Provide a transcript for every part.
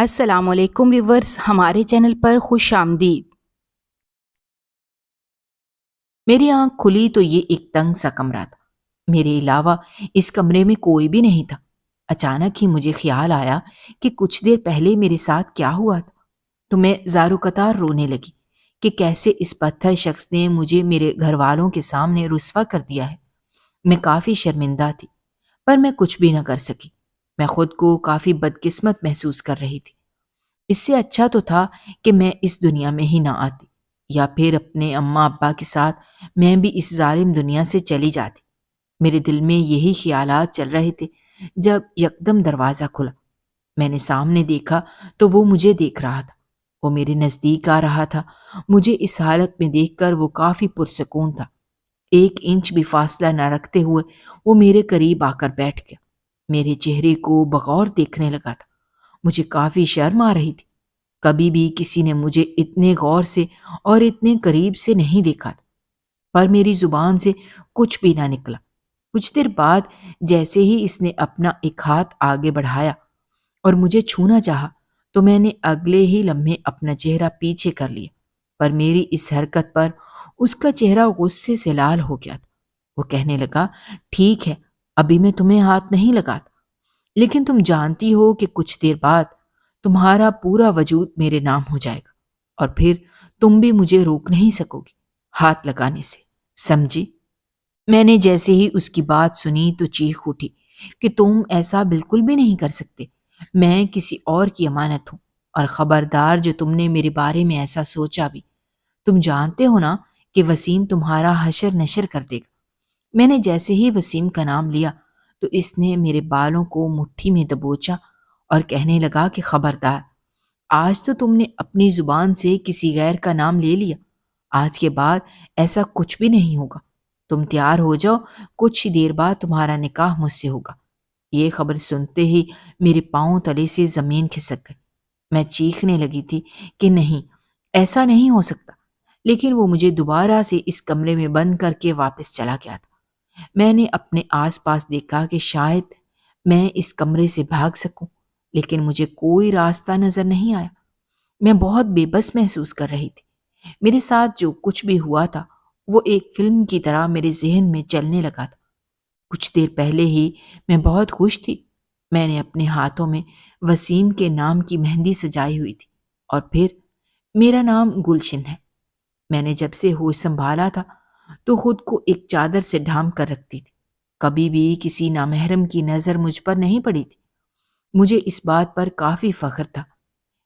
السلام علیکم ویورز، ہمارے چینل پر خوش آمدید۔ میری آنکھ کھلی تو یہ ایک تنگ سا کمرہ تھا۔ میرے علاوہ اس کمرے میں کوئی بھی نہیں تھا۔ اچانک ہی مجھے خیال آیا کہ کچھ دیر پہلے میرے ساتھ کیا ہوا تھا، تو میں زارو قطار رونے لگی کہ کیسے اس پتھر شخص نے مجھے میرے گھر والوں کے سامنے رسوا کر دیا ہے۔ میں کافی شرمندہ تھی، پر میں کچھ بھی نہ کر سکی۔ میں خود کو کافی بدقسمت محسوس کر رہی تھی۔ اس سے اچھا تو تھا کہ میں اس دنیا میں ہی نہ آتی، یا پھر اپنے اماں ابا کے ساتھ میں بھی اس ظالم دنیا سے چلی جاتی۔ میرے دل میں یہی خیالات چل رہے تھے جب یکدم دروازہ کھلا۔ میں نے سامنے دیکھا تو وہ مجھے دیکھ رہا تھا۔ وہ میرے نزدیک آ رہا تھا۔ مجھے اس حالت میں دیکھ کر وہ کافی پرسکون تھا۔ 1 انچ بھی فاصلہ نہ رکھتے ہوئے وہ میرے قریب آ کر بیٹھ گیا۔ میرے چہرے کو بغور دیکھنے لگا تھا۔ مجھے کافی شرم آ رہی تھی۔ کبھی بھی کسی نے مجھے اتنے غور سے اور اتنے قریب سے نہیں دیکھا تھا، پر میری زبان سے کچھ بھی نہ نکلا۔ کچھ دیر بعد جیسے ہی اس نے اپنا ایک ہاتھ آگے بڑھایا اور مجھے چھونا چاہا، تو میں نے اگلے ہی لمحے اپنا چہرہ پیچھے کر لیا۔ پر میری اس حرکت پر اس کا چہرہ غصے سے لال ہو گیا تھا۔ وہ کہنے لگا، ٹھیک ہے، ابھی میں تمہیں ہاتھ نہیں لگاتا، لیکن تم جانتی ہو کہ کچھ دیر بعد تمہارا پورا وجود میرے نام ہو جائے گا، اور پھر تم بھی مجھے روک نہیں سکو گی ہاتھ لگانے سے، سمجھی؟ میں نے جیسے ہی اس کی بات سنی تو چیخ اٹھی کہ تم ایسا بالکل بھی نہیں کر سکتے۔ میں کسی اور کی امانت ہوں، اور خبردار جو تم نے میرے بارے میں ایسا سوچا بھی۔ تم جانتے ہو نا کہ وسیم تمہارا حشر نشر کر دے گا۔ میں نے جیسے ہی وسیم کا نام لیا تو اس نے میرے بالوں کو مٹھی میں دبوچا اور کہنے لگا کہ خبردار، آج تو تم نے اپنی زبان سے کسی غیر کا نام لے لیا، آج کے بعد ایسا کچھ بھی نہیں ہوگا۔ تم تیار ہو جاؤ، کچھ ہی دیر بعد تمہارا نکاح مجھ سے ہوگا۔ یہ خبر سنتے ہی میرے پاؤں تلے سے زمین کھسک گئی۔ میں چیخنے لگی تھی کہ نہیں، ایسا نہیں ہو سکتا، لیکن وہ مجھے دوبارہ سے اس کمرے میں بند کر کے واپس چلا گیا تھا۔ میں نے اپنے آس پاس دیکھا کہ شاید میں اس کمرے سے بھاگ سکوں، لیکن مجھے کوئی راستہ نظر نہیں آیا۔ میں بہت بے بس محسوس کر رہی تھی۔ میرے ساتھ جو کچھ بھی ہوا تھا وہ ایک فلم کی طرح میرے ذہن میں چلنے لگا تھا۔ کچھ دیر پہلے ہی میں بہت خوش تھی۔ میں نے اپنے ہاتھوں میں وسیم کے نام کی مہندی سجائی ہوئی تھی، اور پھر میرا نام گلشن ہے۔ میں نے جب سے ہوش سنبھالا تھا تو خود کو ایک چادر سے ڈھانپ کر رکھتی تھی۔ کبھی بھی کسی نامحرم کی نظر مجھ پر نہیں پڑی تھی۔ مجھے اس بات پر کافی فخر تھا۔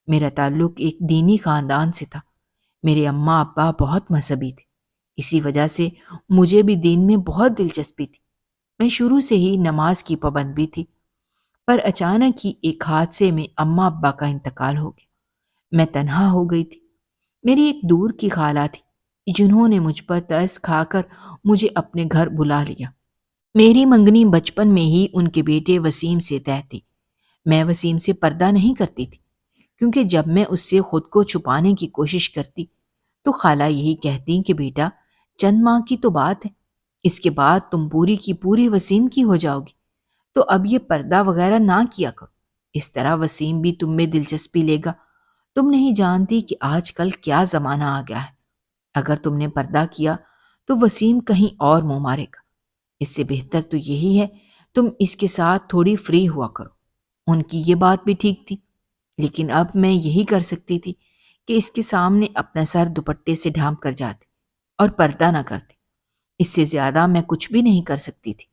میرا تعلق ایک دینی خاندان سے تھا۔ میرے اماں ابا بہت مذہبی تھے، اسی وجہ سے مجھے بھی دین میں بہت دلچسپی تھی۔ میں شروع سے ہی نماز کی پابند بھی تھی، پر اچانک ہی ایک حادثے میں اماں ابا کا انتقال ہو گیا۔ میں تنہا ہو گئی تھی۔ میری ایک دور کی خالہ تھی جنہوں نے مجھ پر ترس کھا کر مجھے اپنے گھر بلا لیا۔ میری منگنی بچپن میں ہی ان کے بیٹے وسیم سے طے تھی۔ میں وسیم سے پردہ نہیں کرتی تھی، کیونکہ جب میں اس سے خود کو چھپانے کی کوشش کرتی تو خالہ یہی کہتی کہ بیٹا، چند ماہ کی تو بات ہے، اس کے بعد تم پوری کی پوری وسیم کی ہو جاؤ گی، تو اب یہ پردہ وغیرہ نہ کیا کرو، اس طرح وسیم بھی تم میں دلچسپی لے گا۔ تم نہیں جانتی کہ آج کل کیا زمانہ آ گیا ہے۔ اگر تم نے پردہ کیا تو وسیم کہیں اور منہ مارے گا۔ اس سے بہتر تو یہی ہے تم اس کے ساتھ تھوڑی فری ہوا کرو۔ ان کی یہ بات بھی ٹھیک تھی، لیکن اب میں یہی کر سکتی تھی کہ اس کے سامنے اپنا سر دوپٹے سے ڈھانپ کر جاتی اور پردہ نہ کرتی۔ اس سے زیادہ میں کچھ بھی نہیں کر سکتی تھی۔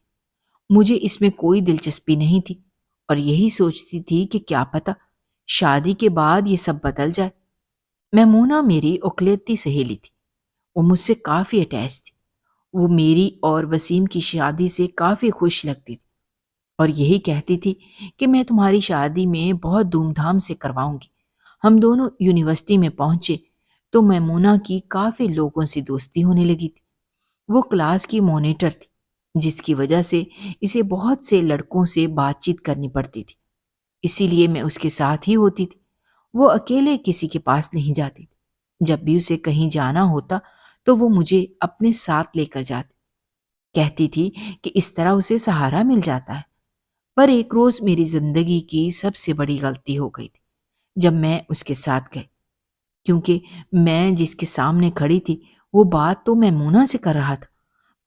مجھے اس میں کوئی دلچسپی نہیں تھی، اور یہی سوچتی تھی کہ کیا پتہ شادی کے بعد یہ سب بدل جائے۔ میمونہ میری اقلیتی سہیلی تھی۔ وہ مجھ سے کافی اٹیچ تھی۔ وہ میری اور وسیم کی شادی سے کافی خوش لگتی تھی، اور یہی کہتی تھی کہ میں تمہاری شادی میں بہت دھوم دھام سے کرواؤں گی۔ ہم دونوں یونیورسٹی میں پہنچے تو میمونہ کی کافی لوگوں سے دوستی ہونے لگی تھی۔ وہ کلاس کی مانیٹر تھی، جس کی وجہ سے اسے بہت سے لڑکوں سے بات چیت کرنی پڑتی تھی، اسی لیے میں اس کے ساتھ ہی ہوتی تھی۔ وہ اکیلے کسی کے پاس نہیں جاتی تھی۔ جب بھی اسے کہیں جانا ہوتا تو وہ مجھے اپنے ساتھ لے کر جاتی۔ کہتی تھی کہ اس طرح اسے سہارا مل جاتا ہے۔ پر ایک روز میری زندگی کی سب سے بڑی غلطی ہو گئی تھی۔ جب میں اس کے ساتھ گئی، کیونکہ میں جس کے سامنے کھڑی تھی وہ بات تو میمونہ سے کر رہا تھا،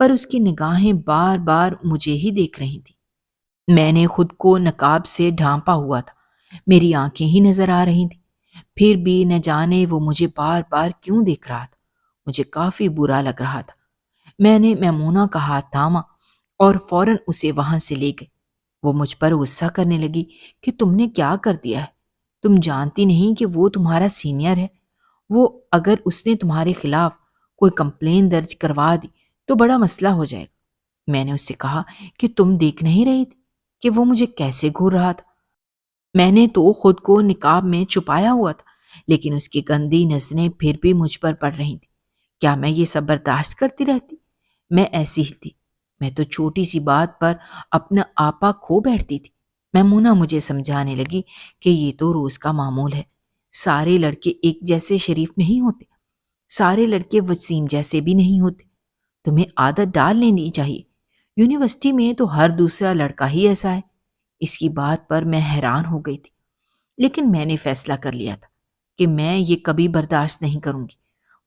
پر اس کی نگاہیں بار بار مجھے ہی دیکھ رہی تھیں۔ میں نے خود کو نقاب سے ڈھانپا ہوا تھا، میری آنکھیں ہی نظر آ رہی تھیں، پھر بھی نہ جانے وہ مجھے بار بار کیوں دیکھ رہا تھا۔ مجھے کافی برا لگ رہا تھا۔ میں نے میمونہ کا ہاتھ تھاما اور فوراً اسے وہاں سے لے گئی۔ وہ مجھ پر غصہ کرنے لگی کہ تم نے کیا کر دیا ہے؟ تم جانتی نہیں کہ وہ تمہارا سینئر ہے؟ وہ اگر اس نے تمہارے خلاف کوئی کمپلین درج کروا دی تو بڑا مسئلہ ہو جائے گا۔ میں نے اس سے کہا کہ تم دیکھ نہیں رہی تھی کہ وہ مجھے کیسے گھور رہا تھا؟ میں نے تو خود کو نقاب میں چھپایا ہوا تھا، لیکن اس کی گندی نظریں پھر بھی مجھ پر پڑ رہی تھیں۔ کیا میں یہ سب برداشت کرتی رہتی؟ میں ایسی ہی تھی۔ میں تو چھوٹی سی بات پر اپنا آپا کھو بیٹھتی تھی۔ میمونہ مجھے سمجھانے لگی کہ یہ تو روز کا معمول ہے، سارے لڑکے ایک جیسے شریف نہیں ہوتے، سارے لڑکے وسیم جیسے بھی نہیں ہوتے، تمہیں عادت ڈال لینی چاہیے، یونیورسٹی میں تو ہر دوسرا لڑکا ہی ایسا ہے۔ اس کی بات پر میں حیران ہو گئی تھی، لیکن میں نے فیصلہ کر لیا تھا کہ میں یہ کبھی برداشت نہیں کروں گی،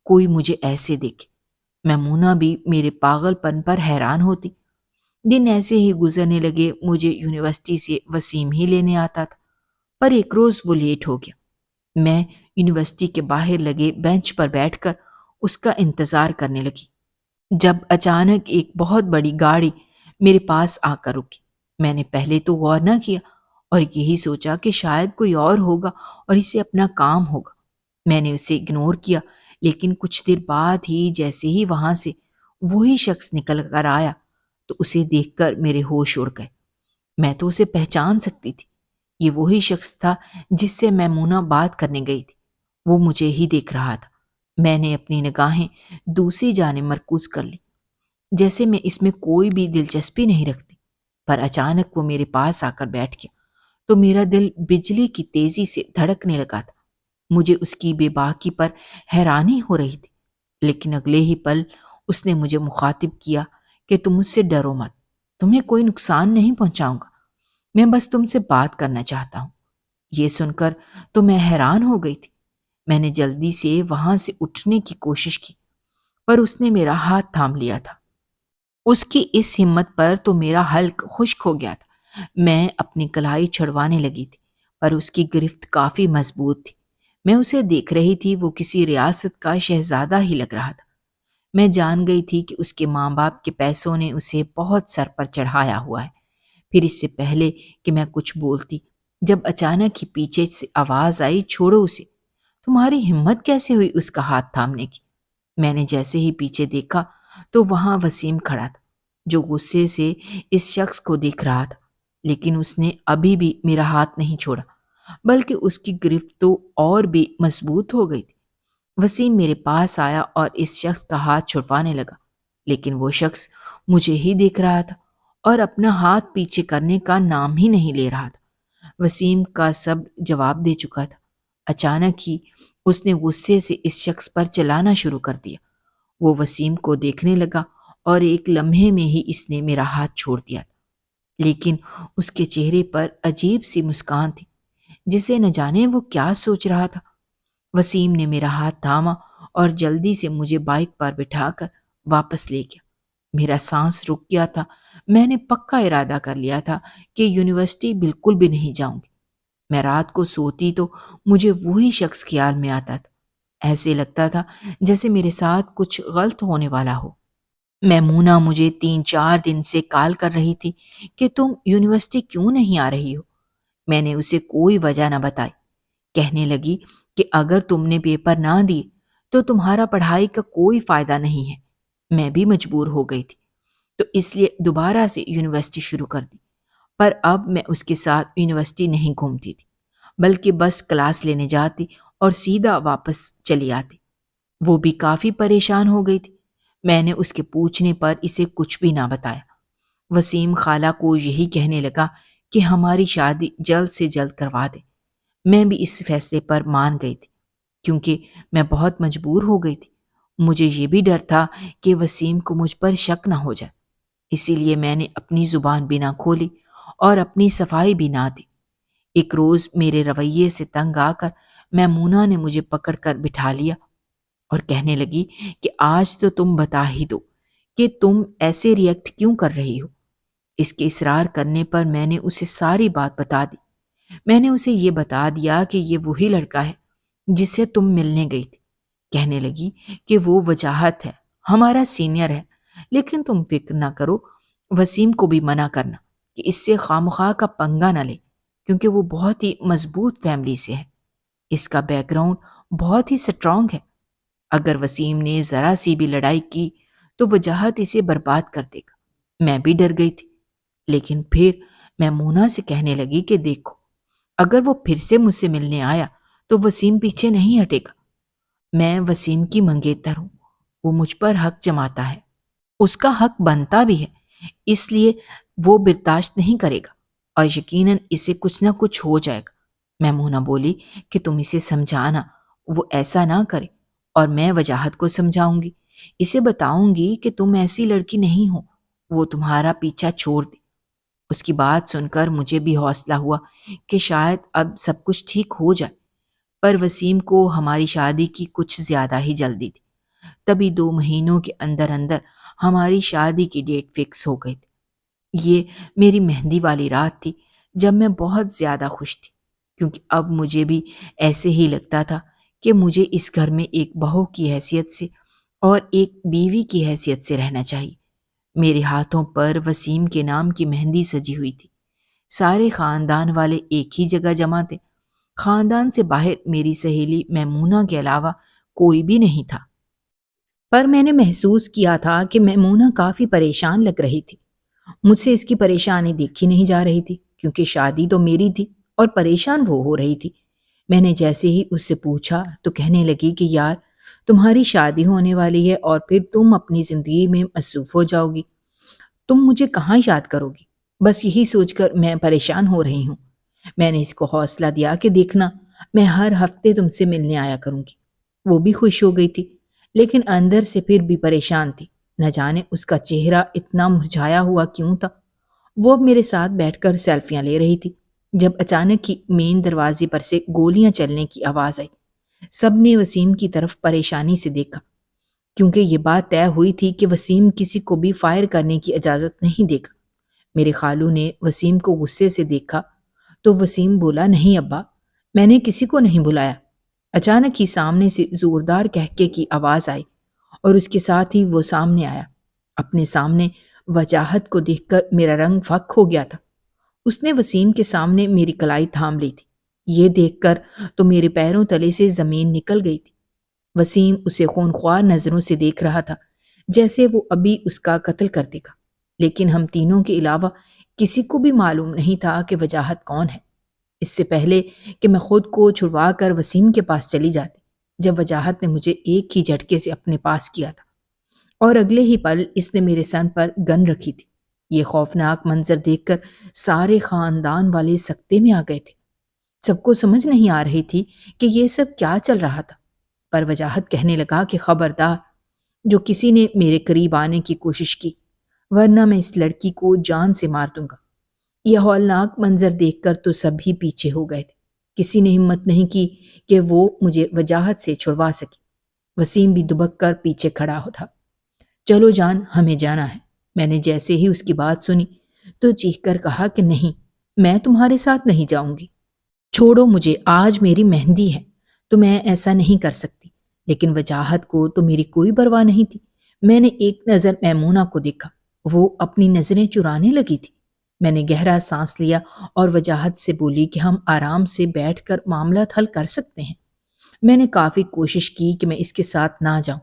کوئی مجھے ایسے دیکھے۔ میمونہ بھی میرے پاگل پن پر حیران ہوتی۔ دن ایسے ہی گزرنے لگے، مجھے یونیورسٹی سے وسیم ہی لینے آتا تھا، پر ایک روز وہ لیٹ ہو گیا۔ میں یونیورسٹی کے باہر لگے بینچ پر بیٹھ کر اس کا انتظار کرنے لگی، جب اچانک ایک بہت بڑی گاڑی میرے پاس آ کر رکی۔ میں نے پہلے تو غور نہ کیا اور یہی سوچا کہ شاید کوئی اور ہوگا اور اسے اپنا کام ہوگا۔ میں نے اسے اگنور کیا، لیکن کچھ دیر بعد ہی جیسے ہی وہاں سے وہی شخص نکل کر آیا تو اسے دیکھ کر میرے ہوش اڑ گئے۔ میں تو اسے پہچان سکتی تھی، یہ وہی شخص تھا جس سے میمونہ بات کرنے گئی تھی۔ وہ مجھے ہی دیکھ رہا تھا۔ میں نے اپنی نگاہیں دوسری جانب مرکوز کر لی، جیسے میں اس میں کوئی بھی دلچسپی نہیں رکھتی، پر اچانک وہ میرے پاس آ کر بیٹھ گیا تو میرا دل بجلی کی تیزی سے دھڑکنے لگا تھا۔ مجھے اس کی بے باکی پر حیرانی ہو رہی تھی، لیکن اگلے ہی پل اس نے مجھے مخاطب کیا کہ تم مجھ سے ڈرو مت، تمہیں کوئی نقصان نہیں پہنچاؤں گا، میں بس تم سے بات کرنا چاہتا ہوں۔ یہ سن کر تو میں حیران ہو گئی تھی۔ میں نے جلدی سے وہاں سے اٹھنے کی کوشش کی، پر اس نے میرا ہاتھ تھام لیا تھا۔ اس کی اس ہمت پر تو میرا حلق خشک ہو گیا تھا۔ میں اپنی کلائی چھڑوانے لگی تھی، پر اس کی گرفت کافی مضبوط تھی۔ میں اسے دیکھ رہی تھی، وہ کسی ریاست کا شہزادہ ہی لگ رہا تھا۔ میں جان گئی تھی کہ اس کے ماں باپ کے پیسوں نے اسے بہت سر پر چڑھایا ہوا ہے۔ پھر اس سے پہلے کہ میں کچھ بولتی، جب اچانک ہی پیچھے سے آواز آئی، چھوڑو اسے، تمہاری ہمت کیسے ہوئی اس کا ہاتھ تھامنے کی؟ میں نے جیسے ہی پیچھے دیکھا تو وہاں وسیم کھڑا تھا، جو غصے سے اس شخص کو دیکھ رہا تھا، لیکن اس نے ابھی بھی میرا ہاتھ نہیں چھوڑا، بلکہ اس کی گرفت تو اور بھی مضبوط ہو گئی تھی۔ وسیم میرے پاس آیا اور اس شخص کا ہاتھ چھڑوانے لگا، لیکن وہ شخص مجھے ہی دیکھ رہا تھا اور اپنا ہاتھ پیچھے کرنے کا نام ہی نہیں لے رہا تھا۔ وسیم کا سب جواب دے چکا تھا۔ اچانک ہی اس نے غصے سے اس شخص پر چلانا شروع کر دیا۔ وہ وسیم کو دیکھنے لگا اور ایک لمحے میں ہی اس نے میرا ہاتھ چھوڑ دیا تھا، لیکن اس کے چہرے پر عجیب سی مسکان تھی، جسے نہ جانے وہ کیا سوچ رہا تھا۔ وسیم نے میرا ہاتھ تھاما اور جلدی سے مجھے بائک پر بٹھا کر واپس لے گیا۔ میرا سانس رک گیا تھا۔ میں نے پکا ارادہ کر لیا تھا کہ یونیورسٹی بالکل بھی نہیں جاؤں گی۔ میں رات کو سوتی تو مجھے وہی شخص خیال میں آتا تھا۔ ایسے لگتا تھا جیسے میرے ساتھ کچھ غلط ہونے والا ہو۔ میمونہ مجھے 3-4 دن سے کال کر رہی تھی کہ تم یونیورسٹی کیوں نہیں آ رہی ہو۔ میں نے اسے کوئی وجہ نہ بتائی۔ کہنے لگی کہ اگر تم نے پیپر نہ دیے تو تمہارا پڑھائی کا کوئی فائدہ نہیں ہے۔ میں بھی مجبور ہو گئی تھی، تو اس لیے دوبارہ سے یونیورسٹی شروع کر دی۔ پر اب میں اس کے ساتھ یونیورسٹی نہیں گھومتی تھی، بلکہ بس کلاس لینے جاتی اور سیدھا واپس چلی آتی۔ وہ بھی کافی پریشان ہو گئی تھی۔ میں نے اس کے پوچھنے پر اسے کچھ بھی نہ بتایا۔ وسیم خالہ کو یہی کہنے لگا کہ ہماری شادی جلد سے جلد کروا دے۔ میں بھی اس فیصلے پر مان گئی تھی، کیونکہ میں بہت مجبور ہو گئی تھی۔ مجھے یہ بھی ڈر تھا کہ وسیم کو مجھ پر شک نہ ہو جائے، اسی لیے میں نے اپنی زبان بھی نہ کھولی اور اپنی صفائی بھی نہ دی۔ ایک روز میرے رویے سے تنگ آ کر میمونہ نے مجھے پکڑ کر بٹھا لیا اور کہنے لگی کہ آج تو تم بتا ہی دو کہ تم ایسے ریئیکٹ کیوں کر رہی ہو۔ اس کے اصرار کرنے پر میں نے اسے ساری بات بتا دی۔ میں نے اسے یہ بتا دیا کہ یہ وہی لڑکا ہے جس سے تم ملنے گئی تھی۔ کہنے لگی کہ وہ وجاہت ہے، ہمارا سینئر ہے، لیکن تم فکر نہ کرو، وسیم کو بھی منع کرنا کہ اس سے خواہ کا پنگا نہ لے، کیونکہ وہ بہت ہی مضبوط فیملی سے ہے، اس کا بیک گراؤنڈ بہت ہی سٹرونگ ہے۔ اگر وسیم نے ذرا سی بھی لڑائی کی تو وجاہت اسے برباد کر دے گا۔ میں بھی ڈر گئی تھی، لیکن پھر میمونہ سے کہنے لگی کہ دیکھو، اگر وہ پھر سے مجھ سے ملنے آیا تو وسیم پیچھے نہیں ہٹے گا۔ میں وسیم کی منگیتر ہوں، وہ مجھ پر حق جماتا ہے، اس کا حق بنتا بھی ہے، اس لیے وہ برداشت نہیں کرے گا اور یقیناً اسے کچھ نہ کچھ ہو جائے گا۔ میمونہ بولی کہ تم اسے سمجھانا وہ ایسا نہ کرے، اور میں وجاہت کو سمجھاؤں گی، اسے بتاؤں گی کہ تم ایسی لڑکی نہیں ہو، وہ تمہارا پیچھا چھوڑ دے۔ اس کی بات سن کر مجھے بھی حوصلہ ہوا کہ شاید اب سب کچھ ٹھیک ہو جائے، پر وسیم کو ہماری شادی کی کچھ زیادہ ہی جلدی تھی۔ تبھی 2 مہینوں کے اندر اندر ہماری شادی کی ڈیٹ فکس ہو گئی تھی۔ یہ میری مہندی والی رات تھی جب میں بہت زیادہ خوش تھی، کیونکہ اب مجھے بھی ایسے ہی لگتا تھا کہ مجھے اس گھر میں ایک بہو کی حیثیت سے اور ایک بیوی کی حیثیت سے رہنا چاہیے۔ میرے ہاتھوں پر وسیم کے نام کی مہندی سجی ہوئی تھی۔ سارے خاندان والے ایک ہی جگہ جمع تھے۔ خاندان سے باہر میری سہیلی میمونہ کے علاوہ کوئی بھی نہیں تھا، پر میں نے محسوس کیا تھا کہ میمونہ کافی پریشان لگ رہی تھی۔ مجھ سے اس کی پریشانی دیکھی نہیں جا رہی تھی، کیونکہ شادی تو میری تھی اور پریشان وہ ہو رہی تھی۔ میں نے جیسے ہی اس سے پوچھا تو کہنے لگی کہ یار، تمہاری شادی ہونے والی ہے اور پھر تم اپنی زندگی میں مصروف ہو جاؤ گی، تم مجھے کہاں یاد کرو گی؟ بس یہی سوچ کر میں پریشان ہو رہی ہوں۔ میں نے اس کو حوصلہ دیا کہ دیکھنا، میں ہر ہفتے تم سے ملنے آیا کروں گی۔ وہ بھی خوش ہو گئی تھی، لیکن اندر سے پھر بھی پریشان تھی۔ نہ جانے اس کا چہرہ اتنا مرجھایا ہوا کیوں تھا۔ وہ اب میرے ساتھ بیٹھ کر سیلفیاں لے رہی تھی جب اچانک ہی مین دروازے پر سے گولیاں چلنے کی آواز آئی۔ سب نے وسیم کی طرف پریشانی سے دیکھا، کیونکہ یہ بات طے ہوئی تھی کہ وسیم کسی کو بھی فائر کرنے کی اجازت نہیں دے گا۔ میرے خالو نے وسیم کو غصے سے دیکھا تو وسیم بولا، نہیں ابا، میں نے کسی کو نہیں بلایا۔ اچانک ہی سامنے سے زوردار کہکے کی آواز آئی اور اس کے ساتھ ہی وہ سامنے آیا۔ اپنے سامنے وجاہت کو دیکھ کر میرا رنگ فک ہو گیا تھا۔ اس نے وسیم کے سامنے میری کلائی تھام لی تھی۔ یہ دیکھ کر تو میرے پیروں تلے سے زمین نکل گئی تھی۔ وسیم اسے خونخوار نظروں سے دیکھ رہا تھا، جیسے وہ ابھی اس کا قتل کر دے گا، لیکن ہم تینوں کے علاوہ کسی کو بھی معلوم نہیں تھا کہ وجاہت کون ہے۔ اس سے پہلے کہ میں خود کو چھڑوا کر وسیم کے پاس چلی جاتی، جب وجاہت نے مجھے ایک ہی جھٹکے سے اپنے پاس کیا تھا اور اگلے ہی پل اس نے میرے سر پر گن رکھی تھی۔ یہ خوفناک منظر دیکھ کر سارے خاندان والے سکتے میں آ گئے تھے۔ سب کو سمجھ نہیں آ رہی تھی کہ یہ سب کیا چل رہا تھا، پر وجاہت کہنے لگا کہ خبردار جو کسی نے میرے قریب آنے کی کوشش کی، ورنہ میں اس لڑکی کو جان سے مار دوں گا۔ یہ ہولناک منظر دیکھ کر تو سب ہی پیچھے ہو گئے تھے۔ کسی نے ہمت نہیں کی کہ وہ مجھے وجاہت سے چھڑوا سکے۔ وسیم بھی دبک کر پیچھے کھڑا تھا۔ چلو جان، ہمیں جانا ہے۔ میں نے جیسے ہی اس کی بات سنی تو چیخ کر کہا کہ نہیں، میں تمہارے ساتھ نہیں جاؤں گی۔ چھوڑو مجھے، آج میری مہندی ہے تو میں ایسا نہیں کر سکتی۔ لیکن وجاہت کو تو میری کوئی پرواہ نہیں تھی۔ میں نے ایک نظر میمونہ کو دیکھا، وہ اپنی نظریں چرانے لگی تھی۔ میں نے گہرا سانس لیا اور وجاہت سے بولی کہ ہم آرام سے بیٹھ کر معاملات حل کر سکتے ہیں۔ میں نے کافی کوشش کی کہ میں اس کے ساتھ نہ جاؤں،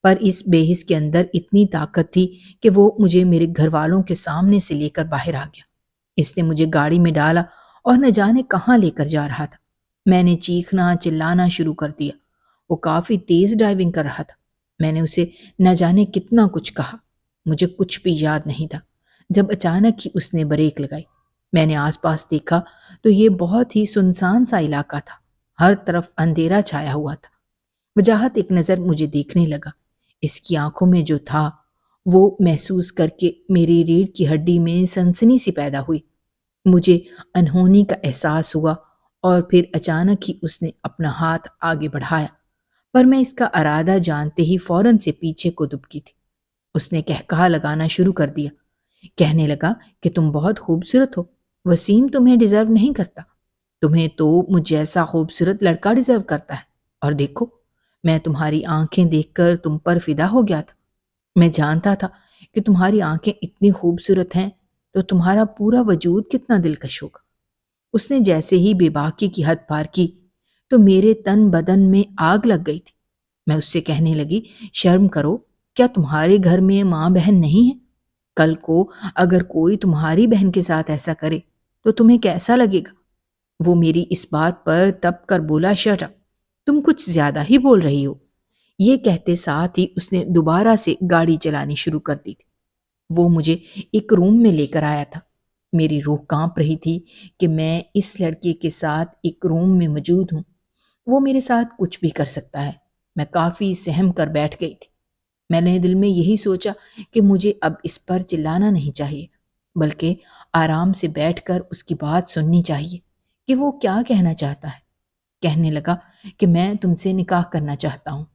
پر اس بے حس کے اندر اتنی طاقت تھی کہ وہ مجھے میرے گھر والوں کے سامنے سے لے کر باہر آ گیا۔ اس نے مجھے گاڑی میں ڈالا اور نہ جانے کہاں لے کر جا رہا تھا۔ میں نے چیخنا چلانا شروع کر دیا۔ وہ کافی تیز ڈرائیونگ کر رہا تھا۔ میں نے اسے نہ جانے کتنا کچھ کہا، مجھے کچھ بھی یاد نہیں تھا، جب اچانک ہی اس نے بریک لگائی۔ میں نے آس پاس دیکھا تو یہ بہت ہی سنسان سا علاقہ تھا، ہر طرف اندھیرا چھایا ہوا تھا۔ وجاہت ایک نظر مجھے دیکھنے لگا۔ اس کی آنکھوں میں جو تھا وہ محسوس کر کے میری ریڑھ کی ہڈی میں سنسنی سی پیدا ہوئی۔ مجھے انہونی کا احساس ہوا اور پھر اچانک ہی اس نے اپنا ہاتھ آگے بڑھایا، پر میں اس کا ارادہ جانتے ہی فوراً سے پیچھے کو دبکی تھی۔ اس نے کہکہا لگانا شروع کر دیا، کہنے لگا کہ تم بہت خوبصورت ہو، وسیم تمہیں ڈیزرو نہیں کرتا، تمہیں تو مجھ جیسا خوبصورت لڑکا ڈیزرو کرتا ہے، اور دیکھو میں تمہاری آنکھیں دیکھ کر تم پر فدا ہو گیا تھا، میں جانتا تھا کہ تمہاری آنکھیں اتنی خوبصورت ہیں تو تمہارا پورا وجود کتنا دلکش ہوگا۔ اس نے جیسے ہی بے باکی کی حد پار کی تو میرے تن بدن میں آگ لگ گئی تھی۔ میں اس سے کہنے لگی، شرم کرو، کیا تمہارے گھر میں ماں بہن نہیں ہے؟ کل کو اگر کوئی تمہاری بہن کے ساتھ ایسا کرے تو تمہیں کیسا لگے گا؟ وہ میری اس بات پر تپ کر بولا، شٹ اپ، تم کچھ زیادہ ہی بول رہی ہو۔ یہ کہتے ساتھ ہی اس نے دوبارہ سے گاڑی چلانی شروع کر دی تھی۔ وہ مجھے ایک روم میں لے کر آیا تھا۔ میری روح کانپ رہی تھی کہ میں اس لڑکے کے ساتھ ایک روم میں موجود ہوں۔ وہ میرے ساتھ کچھ بھی کر سکتا ہے۔ میں کافی سہم کر بیٹھ گئی تھی۔ میں نے دل میں یہی سوچا کہ مجھے اب اس پر چلانا نہیں چاہیے، بلکہ آرام سے بیٹھ کر اس کی بات سننی چاہیے کہ وہ کیا کہنا چاہتا ہے۔ کہنے لگا کہ میں تم سے نکاح کرنا چاہتا ہوں۔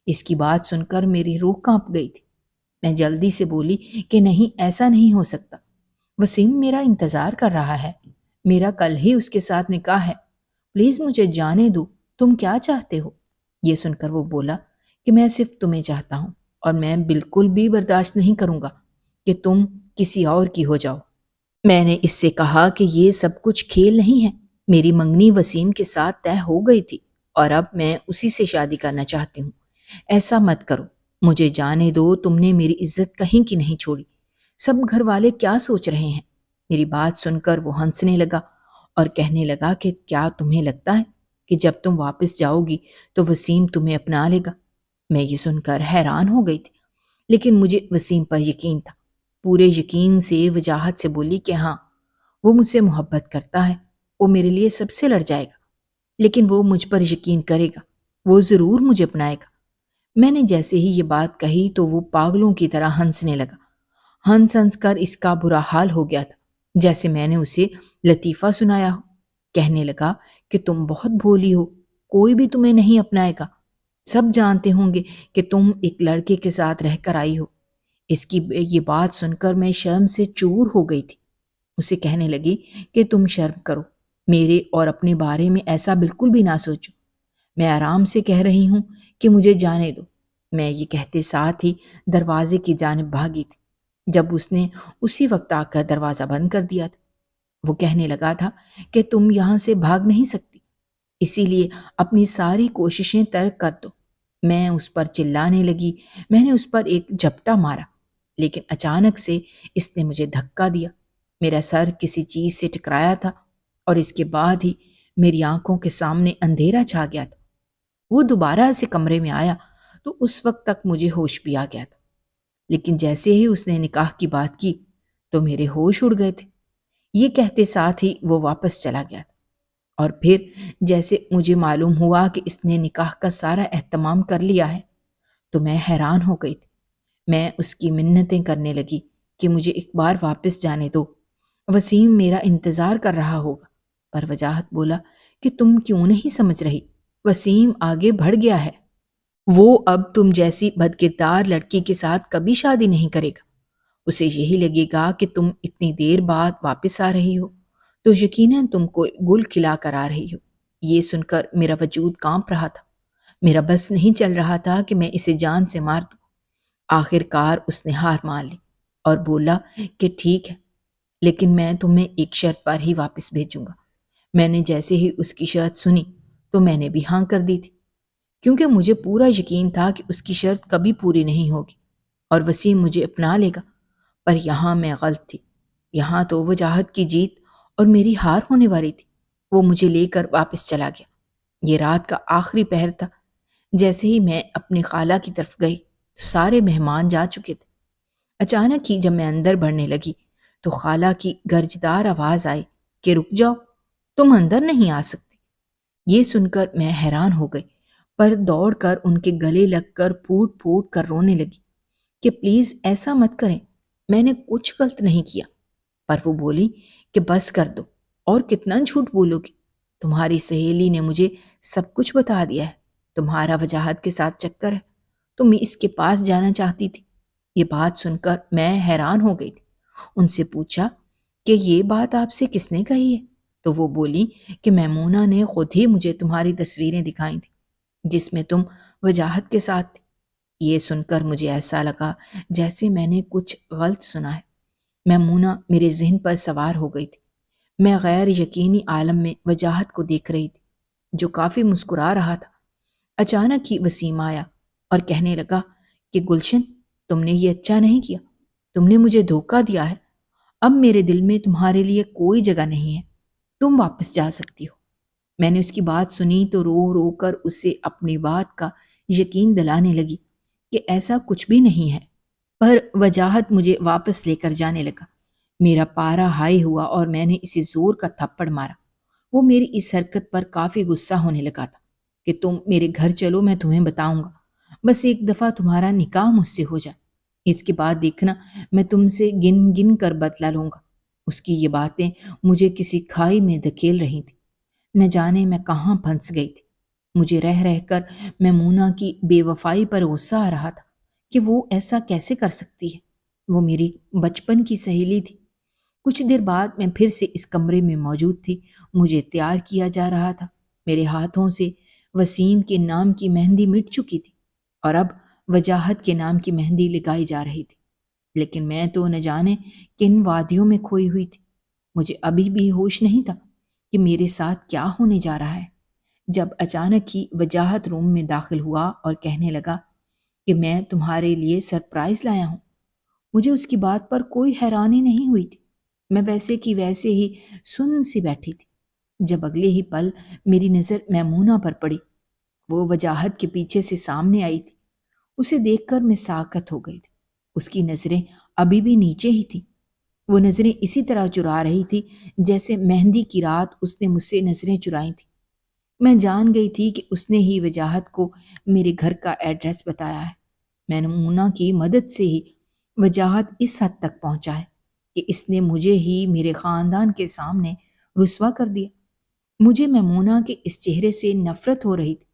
اس کی بات سن کر میری روح کانپ گئی تھی۔ میں جلدی سے بولی کہ نہیں، ایسا نہیں ہو سکتا، وسیم میرا انتظار کر رہا ہے، میرا کل ہی اس کے ساتھ نکاح ہے، پلیز مجھے جانے دو، تم کیا چاہتے ہو؟ یہ سن کر وہ بولا کہ میں صرف تمہیں چاہتا ہوں، اور میں بالکل بھی برداشت نہیں کروں گا کہ تم کسی اور کی ہو جاؤ۔ میں نے اس سے کہا کہ یہ سب کچھ کھیل نہیں ہے، میری منگنی وسیم کے ساتھ طے ہو گئی تھی اور اب میں اسی سے شادی کرنا چاہتی ہوں، ایسا مت کرو، مجھے جانے دو، تم نے میری عزت کہیں کی نہیں چھوڑی، سب گھر والے کیا سوچ رہے ہیں؟ میری بات سن کر وہ ہنسنے لگا اور کہنے لگا کہ کیا تمہیں لگتا ہے کہ جب تم واپس جاؤ گی تو وسیم تمہیں اپنا لے گا؟ میں یہ سن کر حیران ہو گئی تھی، لیکن مجھے وسیم پر یقین تھا۔ پورے یقین سے وجاہت سے بولی کہ ہاں، وہ مجھ سے محبت کرتا ہے، وہ میرے لیے سب سے لڑ جائے گا، لیکن وہ مجھ پر یقین کرے گا، وہ ضرور مجھے اپنائے گا۔ میں نے جیسے ہی یہ بات کہی تو وہ پاگلوں کی طرح ہنسنے لگا، ہنس ہنس کر اس کا برا حال ہو گیا تھا، جیسے میں نے اسے لطیفہ سنایا ہو۔ کہنے لگا کہ تم بہت بھولی ہو، کوئی بھی تمہیں نہیں اپنائے گا، سب جانتے ہوں گے کہ تم ایک لڑکے کے ساتھ رہ کر آئی ہو۔ اس کی یہ بات سن کر میں شرم سے چور ہو گئی تھی۔ اسے کہنے لگی کہ تم شرم کرو، میرے اور اپنے بارے میں ایسا بالکل بھی نہ سوچو، میں آرام سے کہہ رہی ہوں کہ مجھے جانے دو۔ میں یہ کہتے ساتھ ہی دروازے کی جانب بھاگی تھی، جب اس نے اسی وقت آ کر دروازہ بند کر دیا تھا۔ وہ کہنے لگا تھا کہ تم یہاں سے بھاگ نہیں سکتی، اسی لیے اپنی ساری کوششیں ترک کر دو۔ میں اس پر چلانے لگی، میں نے اس پر ایک جھپٹا مارا، لیکن اچانک سے اس نے مجھے دھکا دیا، میرا سر کسی چیز سے ٹکرایا تھا اور اس کے بعد ہی میری آنکھوں کے سامنے اندھیرا چھا گیا تھا۔ وہ دوبارہ سے کمرے میں آیا تو اس وقت تک مجھے ہوش بھی آ گیا تھا، لیکن جیسے ہی اس نے نکاح کی بات کی تو میرے ہوش اڑ گئے تھے۔ یہ کہتے ساتھ ہی وہ واپس چلا گیا تھا، اور پھر جیسے مجھے معلوم ہوا کہ اس نے نکاح کا سارا اہتمام کر لیا ہے تو میں حیران ہو گئی تھی۔ میں اس کی منتیں کرنے لگی کہ مجھے ایک بار واپس جانے دو، وسیم میرا انتظار کر رہا ہوگا، پر وجاہت بولا کہ تم کیوں نہیں سمجھ رہی، وسیم آگے بڑھ گیا ہے، وہ اب تم جیسی بدکردار لڑکی کے ساتھ کبھی شادی نہیں کرے گا، اسے یہی لگے گا کہ تم اتنی دیر بعد واپس آ رہی ہو تو یقیناً تم کو گل کھلا کر آ رہی ہو۔ یہ سن کر میرا وجود کانپ رہا تھا، میرا بس نہیں چل رہا تھا کہ میں اسے جان سے مار دوں۔ آخر کار اس نے ہار مان لی اور بولا کہ ٹھیک ہے، لیکن میں تمہیں ایک شرط پر ہی واپس بھیجوں گا۔ میں نے جیسے ہی اس کی شرط سنی تو میں نے بھی ہاں کر دی تھی، کیونکہ مجھے پورا یقین تھا کہ اس کی شرط کبھی پوری نہیں ہوگی اور وسیم مجھے اپنا لے گا، پر یہاں میں غلط تھی۔ یہاں تو وجاہت کی جیت اور میری ہار ہونے والی تھی۔ وہ مجھے لے کر واپس چلا گیا۔ یہ رات کا آخری پہر تھا۔ جیسے ہی میں اپنی خالہ کی طرف گئی تو سارے مہمان جا چکے تھے۔ اچانک ہی جب میں اندر بڑھنے لگی تو خالہ کی گرجدار آواز آئی کہ رک جاؤ، تم اندر نہیں آ سکتی۔ یہ سن کر میں حیران ہو گئی، پر دوڑ کر ان کے گلے لگ کر پھوٹ پھوٹ کر رونے لگی کہ پلیز ایسا مت کریں، میں نے کچھ غلط نہیں کیا۔ پر وہ بولی کہ بس کر دو، اور کتنا جھوٹ بولو گی؟ تمہاری سہیلی نے مجھے سب کچھ بتا دیا ہے، تمہارا وجاہت کے ساتھ چکر ہے، تم اس کے پاس جانا چاہتی تھی۔ یہ بات سن کر میں حیران ہو گئی تھی۔ ان سے پوچھا کہ یہ بات آپ سے کس نے کہی ہے؟ تو وہ بولی کہ میمونہ نے خود ہی مجھے تمہاری تصویریں دکھائی تھیں جس میں تم وجاہت کے ساتھ تھی۔ یہ سن کر مجھے ایسا لگا جیسے میں نے کچھ غلط سنا ہے۔ میمونہ میرے ذہن پر سوار ہو گئی تھی۔ میں غیر یقینی عالم میں وجاہت کو دیکھ رہی تھی جو کافی مسکرا رہا تھا۔ اچانک ہی وسیم آیا اور کہنے لگا کہ گلشن، تم نے یہ اچھا نہیں کیا، تم نے مجھے دھوکہ دیا ہے، اب میرے دل میں تمہارے لیے کوئی جگہ نہیں ہے، تم واپس جا سکتی ہو۔ میں نے اس کی بات سنی تو رو رو کر اسے اپنی بات کا یقین دلانے لگی کہ ایسا کچھ بھی نہیں ہے، پر وجاہت مجھے واپس لے کر جانے لگا۔ میرا پارا ہائی ہوا اور میں نے اسے زور کا تھپڑ مارا۔ وہ میری اس حرکت پر کافی غصہ ہونے لگا تھا کہ تم میرے گھر چلو، میں تمہیں بتاؤں گا، بس ایک دفعہ تمہارا نکاح مجھ سے ہو جائے، اس کے بعد دیکھنا میں تم سے گن گن کر بدلہ لوں گا۔ اس کی یہ باتیں مجھے کسی کھائی میں دھکیل رہی تھی۔ نہ جانے میں کہاں پھنس گئی تھی۔ مجھے رہ رہ کر میمونہ کی بے وفائی پر غصہ آ رہا تھا کہ وہ ایسا کیسے کر سکتی ہے۔ وہ میری بچپن کی سہیلی تھی۔ کچھ دیر بعد میں پھر سے اس کمرے میں موجود تھی۔ مجھے تیار کیا جا رہا تھا۔ میرے ہاتھوں سے وسیم کے نام کی مہندی مٹ چکی تھی اور اب وجاہت کے نام کی مہندی لگائی جا رہی تھی۔ لیکن میں تو نہ جانے کن وادیوں میں کھوئی ہوئی تھی۔ مجھے ابھی بھی ہوش نہیں تھا کہ میرے ساتھ کیا ہونے جا رہا ہے، جب اچانک ہی وجاہت روم میں داخل ہوا اور کہنے لگا کہ میں تمہارے لیے سرپرائز لایا ہوں۔ مجھے اس کی بات پر کوئی حیرانی نہیں ہوئی تھی۔ میں ویسے کی ویسے ہی سن سی بیٹھی تھی، جب اگلے ہی پل میری نظر میمونہ پر پڑی۔ وہ وجاہت کے پیچھے سے سامنے آئی تھی۔ اسے دیکھ کر میں ساکت ہو گئی تھی۔ اس کی نظریں ابھی بھی نیچے ہی تھیں۔ وہ نظریں اسی طرح چرا رہی تھی جیسے مہندی کی رات اس نے مجھ سے نظریں چرائی تھیں۔ میں جان گئی تھی کہ اس نے ہی وجاہت کو میرے گھر کا ایڈریس بتایا ہے۔ میمونہ کی مدد سے ہی وجاہت اس حد تک پہنچا ہے کہ اس نے مجھے ہی میرے خاندان کے سامنے رسوا کر دیا۔ مجھے میمونہ کے اس چہرے سے نفرت ہو رہی تھی۔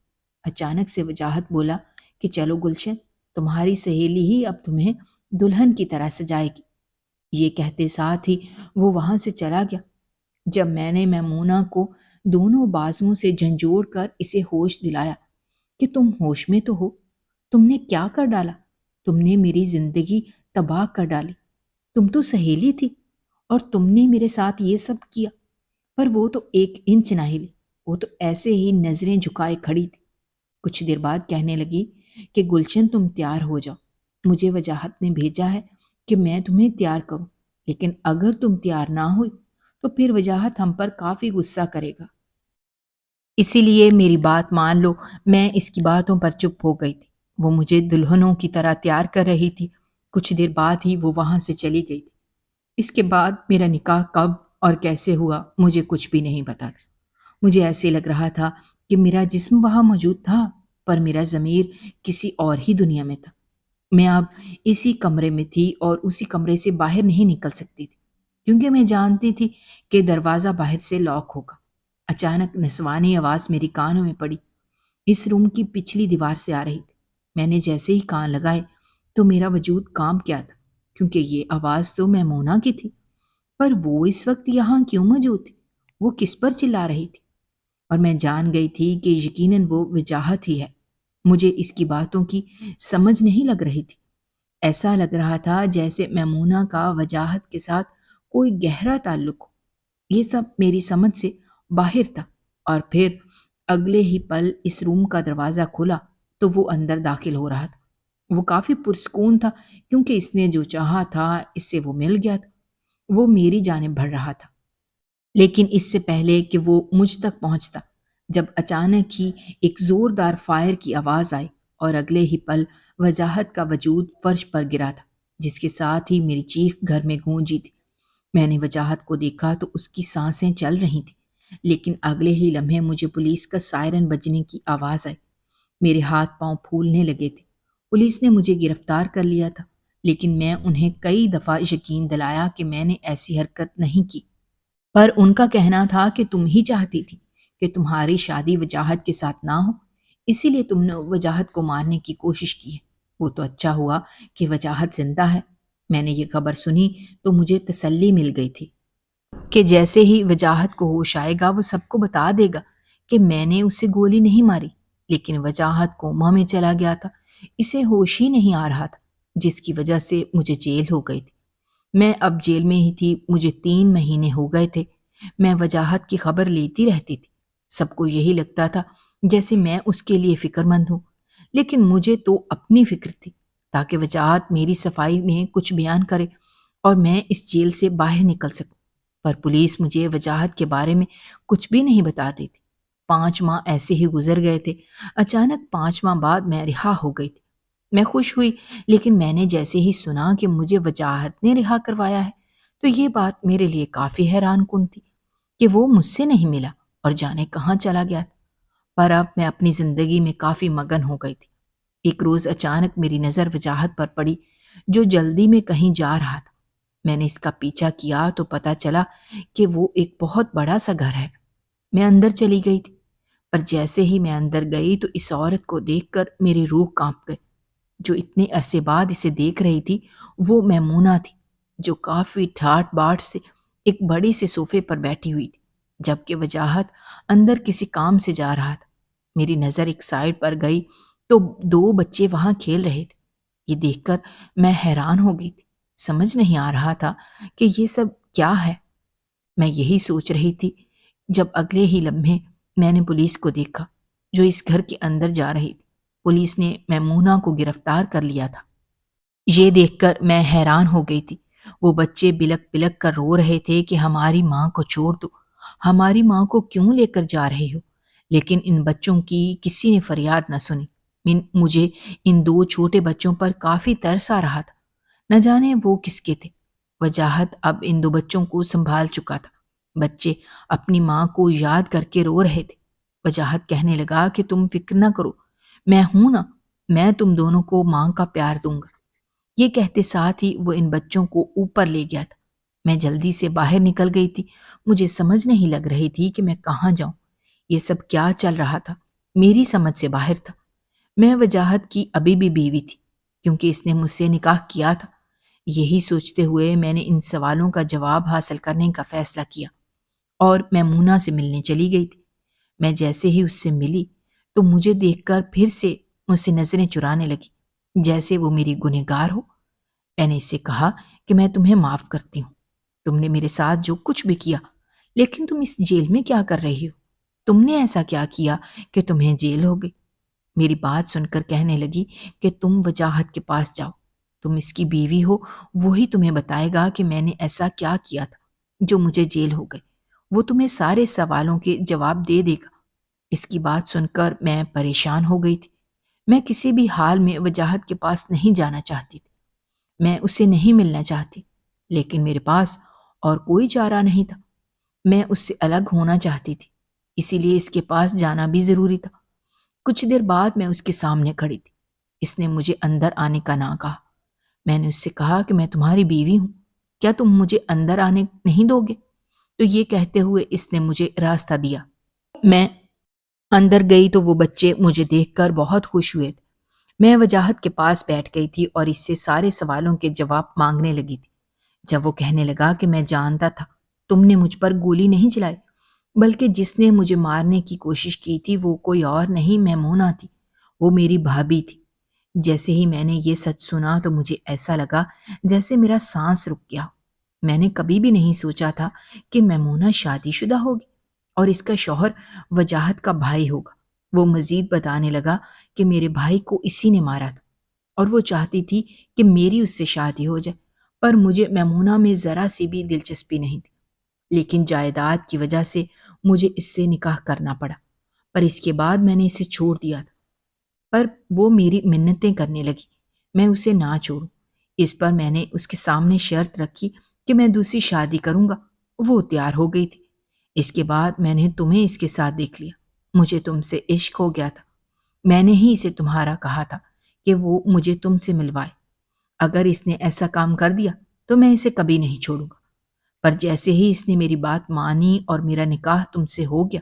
اچانک سے وجاہت بولا کہ چلو گلشن، تمہاری سہیلی ہی اب تمہیں دلہن کی طرح سجائے گی۔ یہ کہتے ساتھ ہی وہ وہاں سے چلا گیا۔ جب میں نے میمونہ کو دونوں بازوؤں سے جھنجھوڑ کر اسے ہوش دلایا کہ تم ہوش میں تو ہو، تم نے کیا کر ڈالا؟ تم نے میری زندگی تباہ کر ڈالی۔ تم تو سہیلی تھی اور تم نے میرے ساتھ یہ سب کیا۔ پر وہ تو ایک انچ نہ ہلی، وہ تو ایسے ہی نظریں جھکائے کھڑی تھی۔ کچھ دیر بعد کہنے لگی کہ گلشن، تم تیار ہو جاؤ، مجھے وجاہت نے بھیجا ہے کہ میں تمہیں تیار کروں، لیکن اگر تم تیار نہ ہوئی تو پھر وجاہت ہم پر کافی غصہ کرے گا، اسی لیے میری بات مان لو۔ میں اس کی باتوں پر چپ ہو گئی تھی۔ وہ مجھے دلہنوں کی طرح تیار کر رہی تھی۔ کچھ دیر بعد ہی وہ وہاں سے چلی گئی تھی۔ اس کے بعد میرا نکاح کب اور کیسے ہوا مجھے کچھ بھی نہیں پتا تھا۔ مجھے ایسے لگ رہا تھا کہ میرا جسم وہاں موجود تھا پر میرا ضمیر کسی اور ہی دنیا میں تھا۔ میں اب اسی کمرے میں تھی اور اسی کمرے سے باہر نہیں نکل سکتی تھی کیونکہ میں جانتی تھی کہ دروازہ باہر سے لاک ہوگا۔ اچانک نسوانی آواز میری کانوں میں پڑی۔ اس روم کی پچھلی دیوار سے آ رہی تھی۔ میں نے جیسے ہی کان لگائے تو میرا وجود کانپ گیا تھا کیونکہ یہ آواز تو میمونہ کی تھی۔ پر وہ اس وقت یہاں کیوں موجود تھی؟ وہ کس پر چلا رہی تھی؟ اور میں جان گئی تھی کہ یقیناً وہ وجاہت ہی ہے۔ مجھے اس کی باتوں کی سمجھ نہیں لگ رہی تھی۔ ایسا لگ رہا تھا جیسے میمونہ کا وجاہت کے ساتھ کوئی گہرا تعلق ہو۔ یہ سب میری سمجھ سے باہر تھا۔ اور پھر اگلے ہی پل اس روم کا دروازہ کھلا تو وہ اندر داخل ہو رہا تھا۔ وہ کافی پرسکون تھا کیونکہ اس نے جو چاہا تھا اس سے وہ مل گیا تھا۔ وہ میری جانب بڑھ رہا تھا، لیکن اس سے پہلے کہ وہ مجھ تک پہنچتا، جب اچانک ہی ایک زوردار فائر کی آواز آئی اور اگلے ہی پل وجاہت کا وجود فرش پر گرا تھا، جس کے ساتھ ہی میری چیخ گھر میں گونجی تھی۔ میں نے وجاہت کو دیکھا تو اس کی سانسیں چل رہی تھیں، لیکن اگلے ہی لمحے مجھے پولیس کا سائرن بجنے کی آواز آئی۔ میرے ہاتھ پاؤں پھولنے لگے تھے۔ پولیس نے مجھے گرفتار کر لیا تھا، لیکن میں انہیں کئی دفعہ یقین دلایا کہ میں نے ایسی حرکت نہیں کی۔ پر ان کا کہنا تھا کہ تم ہی چاہتی تھی کہ تمہاری شادی وجاہت کے ساتھ نہ ہو، اسی لیے تم نے وجاہت کو مارنے کی کوشش کی ہے۔ وہ تو اچھا ہوا کہ وجاہت زندہ ہے۔ میں نے یہ خبر سنی تو مجھے تسلی مل گئی تھی کہ جیسے ہی وجاہت کو ہوش آئے گا وہ سب کو بتا دے گا کہ میں نے اسے گولی نہیں ماری، لیکن وجاہت کوما میں چلا گیا تھا، اسے ہوش ہی نہیں آ رہا تھا، جس کی وجہ سے مجھے جیل ہو گئی تھی۔ میں اب جیل میں ہی تھی، مجھے 3 مہینے ہو گئے تھے۔ میں وجاہت کی خبر لیتی رہتی تھی، سب کو یہی لگتا تھا جیسے میں اس کے لیے فکر مند ہوں، لیکن مجھے تو اپنی فکر تھی تاکہ وجاہت میری صفائی میں کچھ بیان کرے اور میں اس جیل سے باہر نکل سکوں۔ پر پولیس مجھے وجاہت کے بارے میں کچھ بھی نہیں بتاتی تھی۔ 5 ماہ ایسے ہی گزر گئے تھے۔ اچانک 5 ماہ بعد میں رہا ہو گئی تھی۔ میں خوش ہوئی، لیکن میں نے جیسے ہی سنا کہ مجھے وجاہت نے رہا کروایا ہے تو یہ بات میرے لیے کافی حیران کن تھی کہ وہ مجھ سے نہیں ملا اور جانے کہاں چلا گیا تھا۔ پر اب میں اپنی زندگی میں کافی مگن ہو گئی تھی۔ ایک روز اچانک میری نظر وجاہت پر پڑی جو جلدی میں کہیں جا رہا تھا۔ میں نے اس کا پیچھا کیا تو پتا چلا کہ وہ ایک بہت بڑا سا گھر ہے۔ میں اندر چلی گئی تھی، پر جیسے ہی میں اندر گئی تو اس عورت کو دیکھ کر میری روح کانپ گئی۔ جو اتنے عرصے بعد اسے دیکھ رہی تھی وہ میمونہ تھی، جو کافی ٹھاٹ باٹ سے ایک بڑے سے صوفے پر بیٹھی ہوئی تھی، جبکہ وجاہت اندر کسی کام سے جا رہا تھا۔ میری نظر ایک سائڈ پر گئی تو 2 بچے وہاں کھیل رہے تھے۔ یہ دیکھ کر میں حیران ہو گئی تھی، سمجھ نہیں آ رہا تھا کہ یہ سب کیا ہے۔ میں یہی سوچ رہی تھی جب اگلے ہی لمحے میں نے پولیس کو دیکھا جو اس گھر کے اندر جا رہی تھی۔ پولیس نے میمونہ کو گرفتار کر لیا تھا۔ یہ دیکھ کر میں حیران ہو گئی تھی۔ وہ بچے بلک بلک کر رو رہے تھے کہ ہماری ماں کو چھوڑ دو، ہماری ماں کو کیوں لے کر جا رہے ہو؟ لیکن ان بچوں کی کسی نے فریاد نہ سنی۔ مجھے ان 2 چھوٹے بچوں پر کافی ترس آ رہا تھا، نہ جانے وہ کس کے تھے۔ وجاہت اب ان 2 بچوں کو سنبھال چکا تھا۔ بچے اپنی ماں کو یاد کر کے رو رہے تھے۔ وجاہت کہنے لگا کہ تم فکر نہ کرو، میں ہوں نا، میں تم دونوں کو ماں کا پیار دوں گا۔ یہ کہتے ساتھ ہی وہ ان بچوں کو اوپر لے گیا تھا۔ میں جلدی سے باہر نکل گئی تھی۔ مجھے سمجھ نہیں لگ رہی تھی کہ میں کہاں جاؤں۔ یہ سب کیا چل رہا تھا، میری سمجھ سے باہر تھا۔ میں وجاہت کی ابھی بھی بیوی تھی کیونکہ اس نے مجھ سے نکاح کیا تھا۔ یہی سوچتے ہوئے میں نے ان سوالوں کا جواب حاصل کرنے کا فیصلہ کیا اور میمونہ سے ملنے چلی گئی تھی۔ میں جیسے ہی اس سے ملی تو مجھے دیکھ کر پھر سے مجھ سے نظریں چرانے لگی جیسے وہ میری گنہگار ہو۔ میں نے اس سے کہا کہ میں تمہیں معاف کرتی ہوں، تم نے میرے ساتھ جو کچھ بھی کیا، لیکن تم اس جیل میں کیا کر رہی ہو؟ تم نے ایسا کیا کیا کہ تمہیں جیل ہو گئی؟ میری بات سن کر کہنے لگی کہ تم وجاہت کے پاس جاؤ، تم اس کی بیوی ہو، وہی تمہیں بتائے گا کہ میں نے ایسا کیا کیا تھا جو مجھے جیل ہو گئی۔ وہ تمہیں سارے سوالوں کے جواب دے دے گا۔ اس کی بات سن کر میں پریشان ہو گئی تھی۔ میں کسی بھی حال میں وجاہت کے پاس نہیں جانا چاہتی تھی، میں اسے نہیں ملنا چاہتی، لیکن میرے پاس اور کوئی چارہ نہیں تھا۔ میں اس سے الگ ہونا چاہتی تھی، اسی لیے اس کے پاس جانا بھی ضروری تھا۔ کچھ دیر بعد میں اس کے سامنے کھڑی تھی۔ اس نے مجھے اندر آنے کا نہ کہا۔ میں نے اس سے کہا کہ میں تمہاری بیوی ہوں، کیا تم مجھے اندر آنے نہیں دو گے؟ تو یہ کہتے ہوئے اس نے مجھے راستہ دیا۔ میں اندر گئی تو وہ بچے مجھے دیکھ کر بہت خوش ہوئے تھے۔ میں وجاہت کے پاس بیٹھ گئی تھی اور اس سے سارے سوالوں کے جواب مانگنے لگی تھی۔ جب وہ کہنے لگا کہ میں جانتا تھا تم نے مجھ پر گولی نہیں چلائی، بلکہ جس نے مجھے مارنے کی کوشش کی تھی وہ کوئی اور نہیں میمونہ تھی، وہ میری بھابھی تھی۔ جیسے ہی میں نے یہ سچ سنا تو مجھے ایسا لگا جیسے میرا سانس رک گیا۔ میں نے کبھی بھی نہیں سوچا تھا کہ میمونہ شادی شدہ ہوگی اور اس کا شوہر وجاہت کا بھائی ہوگا۔ وہ مزید بتانے لگا کہ میرے بھائی کو اسی نے مارا تھا اور وہ چاہتی تھی کہ میری اس سے شادی ہو جائے، پر مجھے میمونہ میں ذرا سی بھی دلچسپی نہیں تھی، لیکن جائیداد کی وجہ سے مجھے اس سے نکاح کرنا پڑا۔ پر اس کے بعد میں نے اسے چھوڑ دیا تھا، پر وہ میری منتیں کرنے لگی میں اسے نہ چھوڑوں۔ اس پر میں نے اس کے سامنے شرط رکھی کہ میں دوسری شادی کروں گا۔ وہ تیار ہو گئی تھی۔ اس کے بعد میں نے تمہیں اس کے ساتھ دیکھ لیا، مجھے تم سے عشق ہو گیا تھا۔ میں نے ہی اسے تمہارا کہا تھا کہ وہ مجھے تم سے ملوائے۔ اگر اس نے ایسا کام کر دیا تو میں اسے کبھی نہیں چھوڑوں گا۔ پر جیسے ہی اس نے میری بات مانی اور میرا نکاح تم سے ہو گیا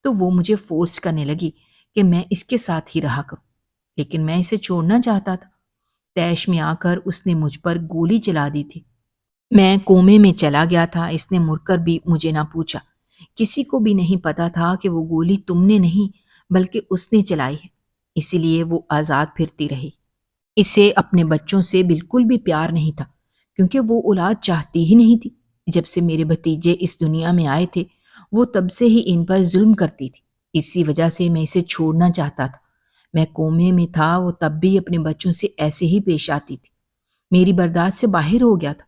تو وہ مجھے فورس کرنے لگی کہ میں اس کے ساتھ ہی رہا کروں، لیکن میں اسے چھوڑنا چاہتا تھا۔ تیش میں آ کر اس نے مجھ پر گولی چلا دی تھی۔ میں کومے میں چلا گیا تھا، اس نے مڑ کر بھی مجھے نہ پوچھا۔ کسی کو بھی نہیں پتا تھا کہ وہ گولی تم نے نہیں بلکہ اس نے چلائی ہے، اسی لیے وہ آزاد پھرتی رہی۔ اسے اپنے بچوں سے بالکل بھی پیار نہیں تھا، کیونکہ وہ اولاد چاہتی ہی نہیں تھی۔ جب سے میرے بھتیجے اس دنیا میں آئے تھے وہ تب سے ہی ان پر ظلم کرتی تھی، اسی وجہ سے میں اسے چھوڑنا چاہتا تھا۔ میں کومے میں تھا، وہ تب بھی اپنے بچوں سے ایسے ہی پیش آتی تھی، میری برداشت سے باہر ہو گیا تھا۔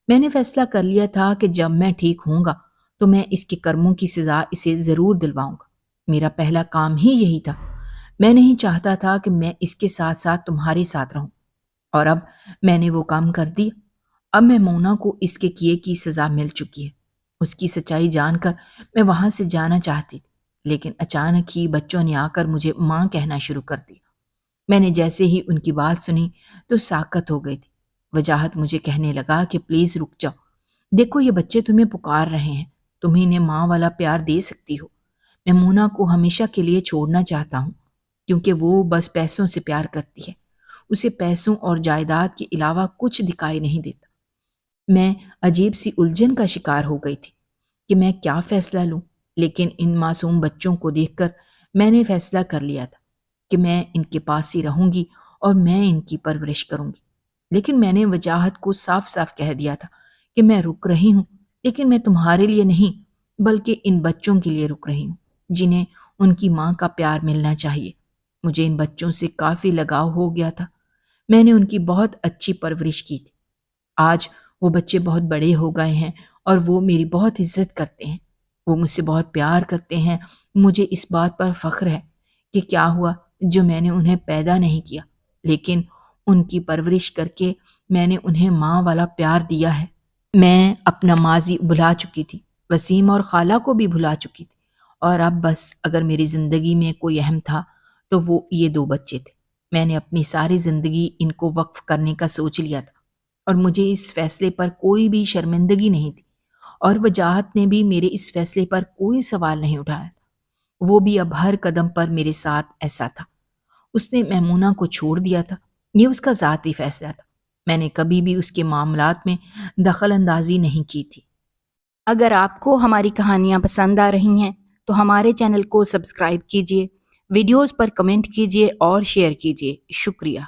میں نے فیصلہ کر لیا تھا کہ جب میں ٹھیک ہوں گا تو میں اس کے کرموں کی سزا اسے ضرور دلواؤں گا۔ میرا پہلا کام ہی یہی تھا۔ میں نہیں چاہتا تھا کہ میں اس کے ساتھ ساتھ تمہارے ساتھ رہوں، اور اب میں نے وہ کام کر دیا۔ اب میں مونا کو اس کے کیے کی سزا مل چکی ہے۔ اس کی سچائی جان کر میں وہاں سے جانا چاہتی تھی، لیکن اچانک ہی بچوں نے آ کر مجھے ماں کہنا شروع کر دیا۔ میں نے جیسے ہی ان کی بات سنی تو ساکت ہو گئی تھی۔ وجاہت مجھے کہنے لگا کہ پلیز رک جاؤ، دیکھو یہ بچے تمہیں پکار رہے ہیں، تم انہیں ماں والا پیار دے سکتی ہو۔ میں مونا کو ہمیشہ کے لیے چھوڑنا چاہتا ہوں، کیونکہ وہ بس پیسوں سے پیار کرتی ہے، اسے پیسوں اور جائیداد کے علاوہ کچھ دکھائی نہیں دیتا۔ میں عجیب سی الجھن کا شکار ہو گئی تھی کہ میں کیا فیصلہ لوں، لیکن ان معصوم بچوں کو دیکھ کر میں نے فیصلہ کر لیا تھا کہ میں ان کے پاس ہی رہوں گی اور میں ان کی پرورش کروں گی۔ لیکن میں نے وجاہت کو صاف صاف کہہ دیا تھا کہ میں رک رہی ہوں، لیکن میں تمہارے لیے نہیں بلکہ ان بچوں کے لیے رک رہی ہوں، جنہیں ان کی ماں کا پیار ملنا چاہیے۔ مجھے ان بچوں سے کافی لگاؤ ہو گیا تھا، میں نے ان کی بہت اچھی پرورش کی تھی۔ آج وہ بچے بہت بڑے ہو گئے ہیں اور وہ میری بہت عزت کرتے ہیں، وہ مجھ سے بہت پیار کرتے ہیں۔ مجھے اس بات پر فخر ہے کہ کیا ہوا جو میں نے انہیں پیدا نہیں کیا، لیکن ان کی پرورش کر کے میں نے انہیں ماں والا پیار دیا ہے۔ میں اپنا ماضی بھلا چکی تھی، وسیم اور خالہ کو بھی بھلا چکی تھی، اور اب بس اگر میری زندگی میں کوئی اہم تھا تو وہ یہ دو بچے تھے۔ میں نے اپنی ساری زندگی ان کو وقف کرنے کا سوچ لیا تھا، اور مجھے اس فیصلے پر کوئی بھی شرمندگی نہیں تھی، اور وجاہت نے بھی میرے اس فیصلے پر کوئی سوال نہیں اٹھایا تھا۔ وہ بھی اب ہر قدم پر میرے ساتھ ایسا تھا۔ اس نے میمونہ کو چھوڑ دیا تھا، یہ اس کا ذاتی فیصلہ تھا، میں نے کبھی بھی اس کے معاملات میں دخل اندازی نہیں کی تھی۔ اگر آپ کو ہماری کہانیاں پسند آ رہی ہیں تو ہمارے چینل کو سبسکرائب کیجیے، ویڈیوز پر کمنٹ کیجیے اور شیئر کیجیے۔ شکریہ۔